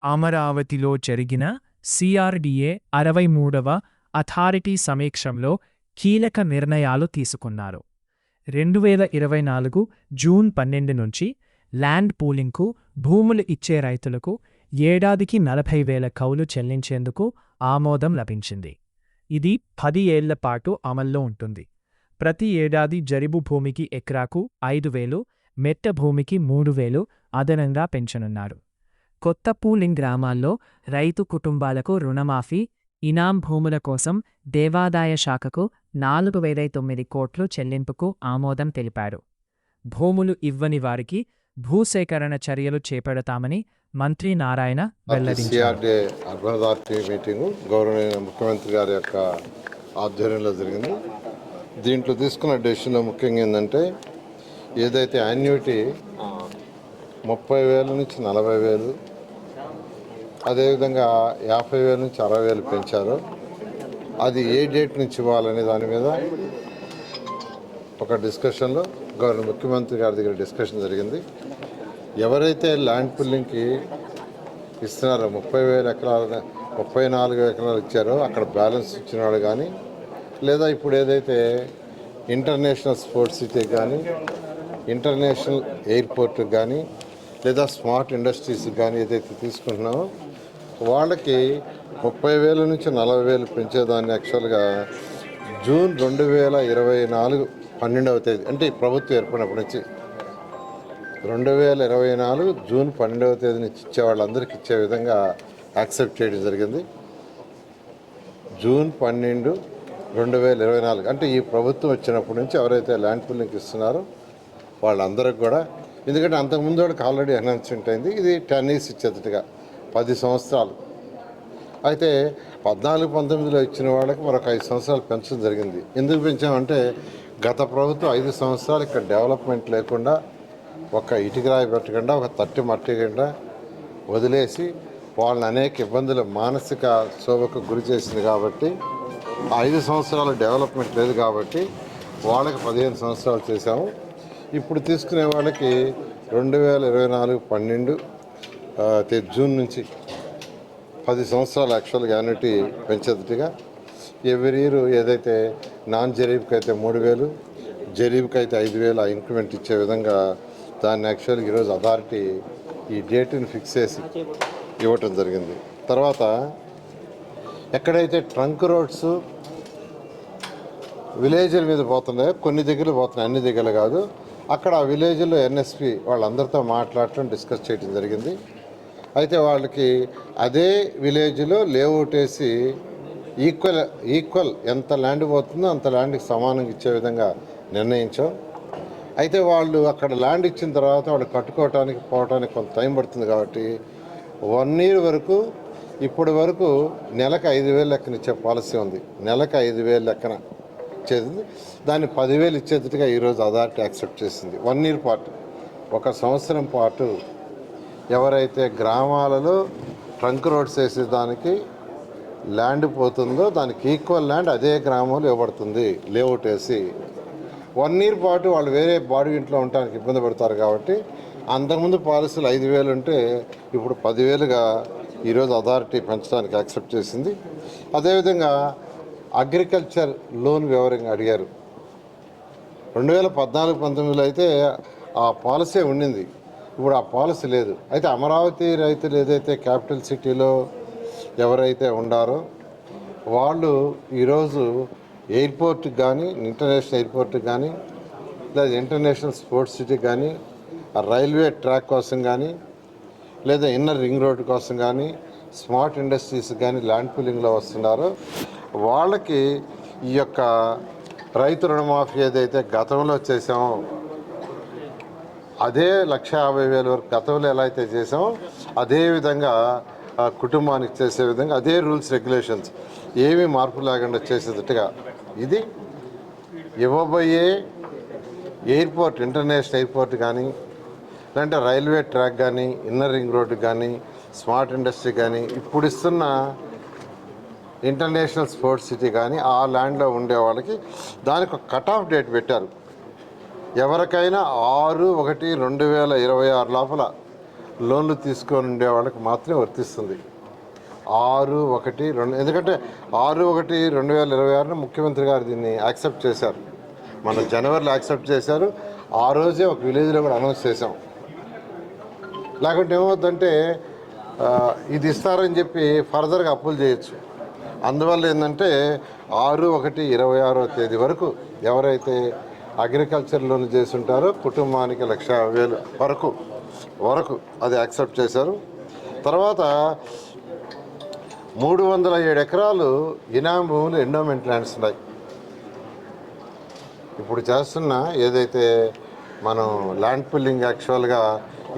అమరావతిలో జరిగిన CRDA 63వ authority సమీక్షంలో కీలక నిర్ణయాలు తీసుకున్నారు. 2024 జూన్ 12 నుంచి ల్యాండ్ పూలింగ్కు భూములు ఇచ్చే రైతులకు ఏడాదికి 40,000 కౌలు చెల్లించేందుకు ఆమోదం లభించింది. ఇది 10 ఏళ్ల పాటు అమల్లో ఉంటుంది. ప్రతి ఏడాది జరీబు భూమికి ఎకరాకు 5,000, మెట్ట భూమికి 3,000 అదనంగా పెంచనున్నారు. కొత్త పూలింగ్ గ్రామాల్లో రైతు కుటుంబాలకు రుణమాఫీ, ఇనాం భూముల కోసం దేవాదాయ శాఖకు 4,009 కోట్లు చెల్లింపుకు ఆమోదం తెలిపారు. భూములు ఇవ్వని వారికి భూసేకరణ చర్యలు చేపడతామని మంత్రి నారాయణ వెల్లడించారు. అర్బన్ అథారిటీ మీటింగు గౌరవనీయ ముఖ్యమంత్రి గారి యొక్క ఆధ్వర్యంలో జరిగింది. దీంట్లో తీసుకున్న డెసిషన్లో ముఖ్యంగా ఏంటంటే, ఏదైతే యాన్యుటీ 30,000 నుంచి 40,000, అదేవిధంగా 50,000 నుంచి 60,000 పెంచారో అది ఏ డేట్ నుంచి ఇవ్వాలనే దాని మీద ఒక డిస్కషన్లో గవర్నర్ ముఖ్యమంత్రి గారి దగ్గర డిస్కషన్ జరిగింది. ఎవరైతే ల్యాండ్ పుల్లింగ్కి ఇస్తున్నారో 30,000 ఎకరాలు 34 ఎకరాలు ఇచ్చారో అక్కడ బ్యాలెన్స్ ఇచ్చిన వాళ్ళు కానీ, లేదా ఇప్పుడు ఏదైతే ఇంటర్నేషనల్ స్పోర్ట్స్ సిటీ కానీ, ఇంటర్నేషనల్ ఎయిర్పోర్ట్ కానీ, లేదా స్మార్ట్ ఇండస్ట్రీస్ కానీ ఏదైతే తీసుకుంటున్నామో వాళ్ళకి 30,000 నుంచి 40,000 పెంచేదాన్ని యాక్చువల్గా జూన్ 2024 12వ తేదీ, అంటే ఈ ప్రభుత్వం ఏర్పడినప్పటి నుంచి 2024 జూన్ 12వ తేదీ నుంచి ఇచ్చే వాళ్ళందరికీ ఇచ్చే విధంగా యాక్సెప్ట్ చేయడం జరిగింది. జూన్ 12, 2024 అంటే ఈ ప్రభుత్వం వచ్చినప్పటి నుంచి ఎవరైతే ల్యాండ్ పూలింగ్కి ఇస్తున్నారో వాళ్ళందరికీ కూడా, ఎందుకంటే అంతకుముందు వాళ్ళకి ఆల్రెడీ అనౌన్స్మెంట్ అయింది, ఇది 10 years ఇచ్చేటట్టుగా 10 సంవత్సరాలు. అయితే 14-19లో ఇచ్చిన వాళ్ళకి మరొక 5 సంవత్సరాలు పెంచడం జరిగింది. ఎందుకు పెంచామంటే, గత ప్రభుత్వం 5 సంవత్సరాలు ఇక్కడ డెవలప్మెంట్ లేకుండా, ఒక ఇటుకరాయి పెట్టకుండా, ఒక తట్టి మట్టికుండా వదిలేసి వాళ్ళని అనేక ఇబ్బందులు, మానసిక శోభకు గురి చేసింది. కాబట్టి 5 సంవత్సరాలు డెవలప్మెంట్ లేదు కాబట్టి వాళ్ళకి 15 సంవత్సరాలు చేశాము. ఇప్పుడు తీసుకునే వాళ్ళకి 2024 12 జూన్ నుంచి 10 సంవత్సరాలు యాక్చువల్గా యాన్యుటీ పెంచేటట్టుగా, ఎవ్రీ ఇయర్ ఏదైతే నాన్ జరీబ్కి అయితే 3,000, జరీబ్కి అయితే 5,000 ఇంక్రిమెంట్ ఇచ్చే విధంగా దాన్ని యాక్చువల్గా ఈరోజు అథారిటీ ఈ డేట్ని ఫిక్స్ చేసి ఇవ్వటం జరిగింది. తర్వాత ఎక్కడైతే ట్రంక్ రోడ్స్ విలేజ్ల మీద పోతున్నాయో, కొన్ని దగ్గరలు పోతున్నాయి, అన్ని దగ్గరలు కాదు, అక్కడ ఆ విలేజ్లో ఎన్ఎస్పి వాళ్ళందరితో మాట్లాడటం, డిస్కస్ చేయడం జరిగింది. అయితే వాళ్ళకి అదే విలేజ్లో లేఅవుట్ వేసి ఈక్వల్ ఎంత ల్యాండ్ పోతుందో అంత ల్యాండ్కి సమానంగా ఇచ్చే విధంగా నిర్ణయించాం. అయితే వాళ్ళు అక్కడ ల్యాండ్ ఇచ్చిన తర్వాత వాళ్ళు కట్టుకోవటానికి పోవటానికి కొంత టైం పడుతుంది. కాబట్టి 1 year వరకు, ఇప్పటి వరకు నెలకు 5,000 లెక్కన ఇచ్చే పాలసీ ఉంది. నెలకు 5,000 లెక్కన ఇచ్చేది, దాన్ని 10,000 ఇచ్చేటట్టుగా ఈరోజు అథారిటీ యాక్సెప్ట్ చేసింది. 1 year పాటు, 1 సంవత్సరం పాటు ఎవరైతే గ్రామాలలో ట్రంక్ రోడ్స్ వేసేదానికి ల్యాండ్ పోతుందో దానికి ఈక్వల్ ల్యాండ్ అదే గ్రామంలో ఇవ్వబడుతుంది లేఅవుట్ వేసి. 1 year పాటు వాళ్ళు వేరే బాడీ ఇంట్లో ఉండడానికి ఇబ్బంది పడతారు. కాబట్టి అంతకుముందు పాలసీలు 5,000 ఉంటే ఇప్పుడు 10,000గా ఈరోజు అథారిటీ పెంచడానికి యాక్సెప్ట్ చేసింది. అదేవిధంగా అగ్రికల్చర్ లోన్ వివరంగా అడిగారు. 2014-19లో అయితే ఆ పాలసీ ఉండింది, ఇప్పుడు ఆ పాలసీ లేదు. అయితే అమరావతి రైతులు ఏదైతే క్యాపిటల్ సిటీలో ఎవరైతే ఉండారో వాళ్ళు ఈరోజు ఎయిర్పోర్ట్కి కానీ, ఇంటర్నేషనల్ ఎయిర్పోర్ట్కి కానీ, లేదా ఇంటర్నేషనల్ స్పోర్ట్స్ సిటీకి కానీ, రైల్వే ట్రాక్ కోసం కానీ, లేదా ఇన్నర్ రింగ్ రోడ్ కోసం కానీ, స్మార్ట్ ఇండస్ట్రీస్ కానీ ల్యాండ్ పూలింగ్లో వస్తున్నారో వాళ్ళకి ఈ యొక్క రైతు రుణమాఫీ ఏదైతే గతంలో చేసామో అదే 150,000 వరకు గతంలో ఎలా అయితే చేసామో అదేవిధంగా కుటుంబానికి చేసే విధంగా అదే రూల్స్ రెగ్యులేషన్స్ ఏమీ మార్పు లేకుండా చేసేటట్టుగా ఇది ఇవ్వబోయే ఎయిర్పోర్ట్, ఇంటర్నేషనల్ ఎయిర్పోర్ట్ కానీ, లేదంటే రైల్వే ట్రాక్ కానీ, ఇన్నర్ రింగ్ రోడ్డు కానీ, స్మార్ట్ ఇండస్ట్రీ కానీ, ఇప్పుడు ఇస్తున్న ఇంటర్నేషనల్ స్పోర్ట్స్ సిటీ కానీ ఆ ల్యాండ్లో ఉండే వాళ్ళకి దానికి ఒక కట్ ఆఫ్ డేట్ పెట్టారు. ఎవరికైనా 6/1/2026 లోపల లోన్లు తీసుకొని ఉండే వాళ్ళకి మాత్రమే వర్తిస్తుంది. 6/1/2 ఎందుకంటే 6/1/2026 ముఖ్యమంత్రి గారు దీన్ని యాక్సెప్ట్ చేశారు. మన జనవరిలో యాక్సెప్ట్ చేశారు. ఆ రోజే ఒక విలేజ్లో కూడా అనౌన్స్ చేశాం. లేకుంటే ఏమవుతుందంటే ఇది ఇస్తారని చెప్పి ఫర్దర్గా అప్పులు చేయొచ్చు. అందువల్ల ఏంటంటే 6/1/26 వరకు ఎవరైతే అగ్రికల్చర్ లోన్ చేసి ఉంటారో కుటుంబానికి 1,50,000 వరకు అది యాక్సెప్ట్ చేశారు. తర్వాత 307 ఎకరాలు ఇనాం భూములు ఎండోమెంట్ ల్యాండ్స్ ఉన్నాయి. ఇప్పుడు చేస్తున్న ఏదైతే మనం ల్యాండ్ పుల్లింగ్ యాక్చువల్గా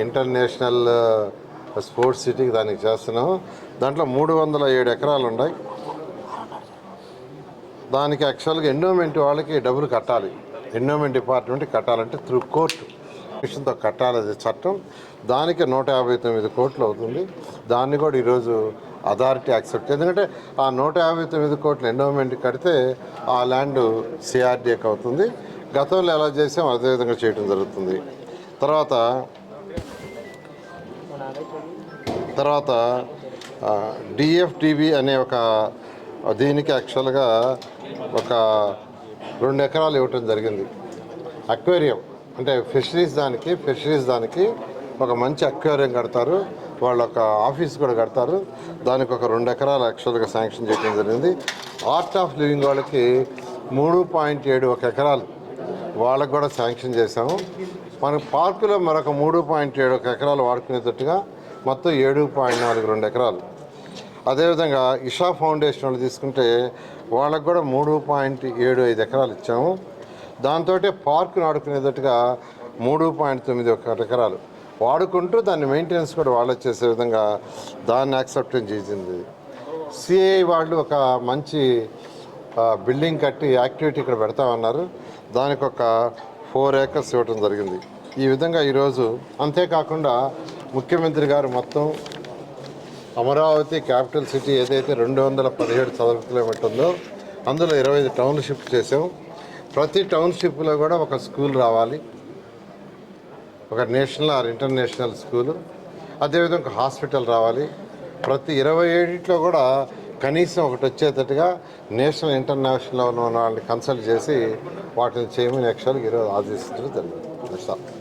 ఇంటర్నేషనల్ స్పోర్ట్స్ సిటీకి దానికి చేస్తున్నాము. దాంట్లో 307 ఎకరాలు ఉన్నాయి. దానికి యాక్చువల్గా ఎండోమెంట్ వాళ్ళకి డబ్బులు కట్టాలి. ఎండోమెంట్ డిపార్ట్మెంట్ కట్టాలంటే త్రూ కోర్టు మిషన్తో కట్టాలి. అది చట్టం. దానికి 159 కోట్లు అవుతుంది. దాన్ని కూడా ఈరోజు అథారిటీ యాక్సెప్ట్, ఎందుకంటే ఆ 159 కోట్ల ఎండోమెంట్ కడితే ఆ ల్యాండ్ సిఆర్డీఏకి అవుతుంది. గతంలో ఎలా చేసాం అదేవిధంగా చేయడం జరుగుతుంది. తర్వాత డిఎఫ్డిబి అనే ఒక దీనికి యాక్చువల్గా ఒక 2 ఎకరాలు ఇవ్వటం జరిగింది. అక్వేరియం అంటే ఫిషరీస్ దానికి ఒక మంచి అక్వేరియం కడతారు. వాళ్ళు ఒక ఆఫీస్ కూడా కడతారు. దానికి ఒక 2 ఎకరాలు యాక్చువల్గా శాంక్షన్ చేయడం జరిగింది. ఆర్ట్ ఆఫ్ లివింగ్ వాళ్ళకి 3.71 ఎకరాలు వాళ్ళకు కూడా శాంక్షన్ చేశాము. మన పార్కులో మరొక 3.71 ఎకరాలు వాడుకునేటట్టుగా మొత్తం 7.42 ఎకరాలు. అదేవిధంగా ఇషా ఫౌండేషన్ వాళ్ళు తీసుకుంటే వాళ్ళకు కూడా 3.75 ఎకరాలు ఇచ్చాము. దాంతో పార్కును ఆడుకునేటట్టుగా 3.91 ఎకరాలు వాడుకుంటూ దాన్ని మెయింటెనెన్స్ కూడా వాళ్ళు చేసే విధంగా దాన్ని యాక్సెప్టెన్స్ చేసింది. సిఐ వాళ్ళు ఒక మంచి బిల్డింగ్ కట్టి యాక్టివిటీ ఇక్కడ పెడతామన్నారు. దానికి ఒక 4 acres ఇవ్వడం జరిగింది. ఈ విధంగా ఈరోజు అంతేకాకుండా ముఖ్యమంత్రి గారు మొత్తం అమరావతి క్యాపిటల్ సిటీ ఏదైతే 217 చదరపు కిలోమీటర్ ఉందో అందులో 25 టౌన్షిప్ చేసాం. ప్రతి టౌన్షిప్లో కూడా ఒక స్కూల్ రావాలి, ఒక నేషనల్ ఆర్ ఇంటర్నేషనల్ స్కూలు, అదేవిధంగా ఒక హాస్పిటల్ రావాలి. ప్రతి 27 కూడా కనీసం ఒకటి వచ్చేటట్టుగా నేషనల్ ఇంటర్నేషనల్ ఉన్న వాళ్ళని కన్సల్ట్ చేసి వాటిని చేయమని యాక్చువల్గా ఈరోజు ఆదేశించడం జరిగింది.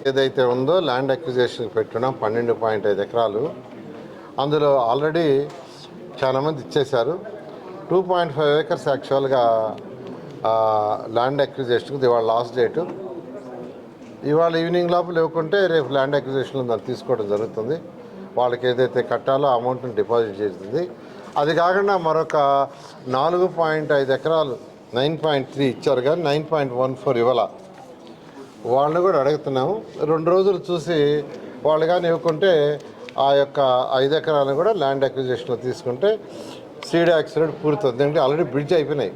ఏదైతే ఉందో ల్యాండ్ అక్విజిషన్ పెట్టున్నాం 12.5 ఎకరాలు. అందులో ఆల్రెడీ చాలామంది ఇచ్చేశారు. 2.5 acres యాక్చువల్గా ల్యాండ్ అక్విజిషన్కి ఇవాళ లాస్ట్ డేటు. ఇవాళ ఈవినింగ్ లోపల ఇవ్వకుంటే రేపు ల్యాండ్ అక్విజిషన్లో దాన్ని తీసుకోవడం జరుగుతుంది. వాళ్ళకి ఏదైతే కట్టాలో అమౌంట్ని డిపాజిట్ చేస్తుంది. అది కాకుండా మరొక 4.5 ఎకరాలు 9.3 ఇచ్చారు కానీ 9.14 ఇవ్వాల. వాళ్ళని కూడా అడుగుతున్నాము. 2 రోజులు చూసి వాళ్ళు కానీ ఇవ్వకుంటే ఆ యొక్క 5 ఎకరాలను కూడా ల్యాండ్ అక్విజిషన్లో తీసుకుంటే సీడ్ యాక్సిడెంట్ పూర్తవుతుంది. ఎందుకంటే ఆల్రెడీ బ్రిడ్జ్ అయిపోయినాయి.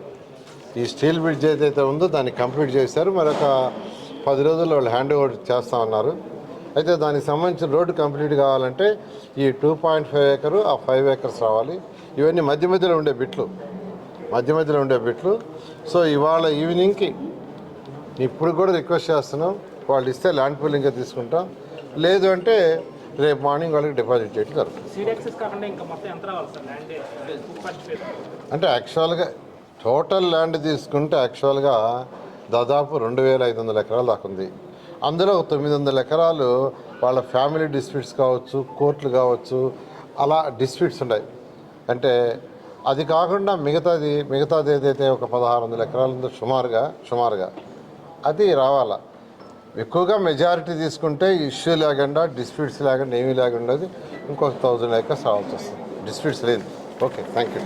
ఈ స్టీల్ బ్రిడ్జ్ ఏదైతే ఉందో దాన్ని కంప్లీట్ చేశారు. మరొక 10 రోజుల్లో వాళ్ళు హ్యాండ్ ఓవర్ చేస్తామన్నారు. అయితే దానికి సంబంధించిన రోడ్డు కంప్లీట్ కావాలంటే ఈ 2.5 acres ఆ 5 acres రావాలి. ఇవన్నీ మధ్య మధ్యలో ఉండే బిట్లు. సో ఇవాళ ఈవినింగ్కి ఇప్పుడు కూడా రిక్వెస్ట్ చేస్తున్నాం. వాళ్ళు ఇస్తే ల్యాండ్ పూలింగ్గా తీసుకుంటాం, లేదు అంటే రేపు మార్నింగ్ వాళ్ళకి డిపాజిట్ చేయడం జరుగుతుంది. అంటే యాక్చువల్గా టోటల్ ల్యాండ్ తీసుకుంటే యాక్చువల్గా దాదాపు 2,500 ఎకరాలు దాకా ఉంది. అందులో 900 ఎకరాలు వాళ్ళ ఫ్యామిలీ డిస్ప్యూట్స్ కావచ్చు, కోర్టులు కావచ్చు, అలా డిస్ప్యూట్స్ ఉన్నాయి. అంటే అది కాకుండా మిగతాది ఏదైతే ఒక 1,600 ఎకరాలు ఉందో సుమారుగా అది రావాలా. ఎక్కువగా మెజారిటీ తీసుకుంటే ఇష్యూ లేకుండా డిస్ప్యూట్స్ లేకుండా ఏమీ లేకుండా ఇంకొక 1,000 acres రావాల్సి వస్తుంది. డిస్ప్యూట్స్ లేదు. Okay, thank you.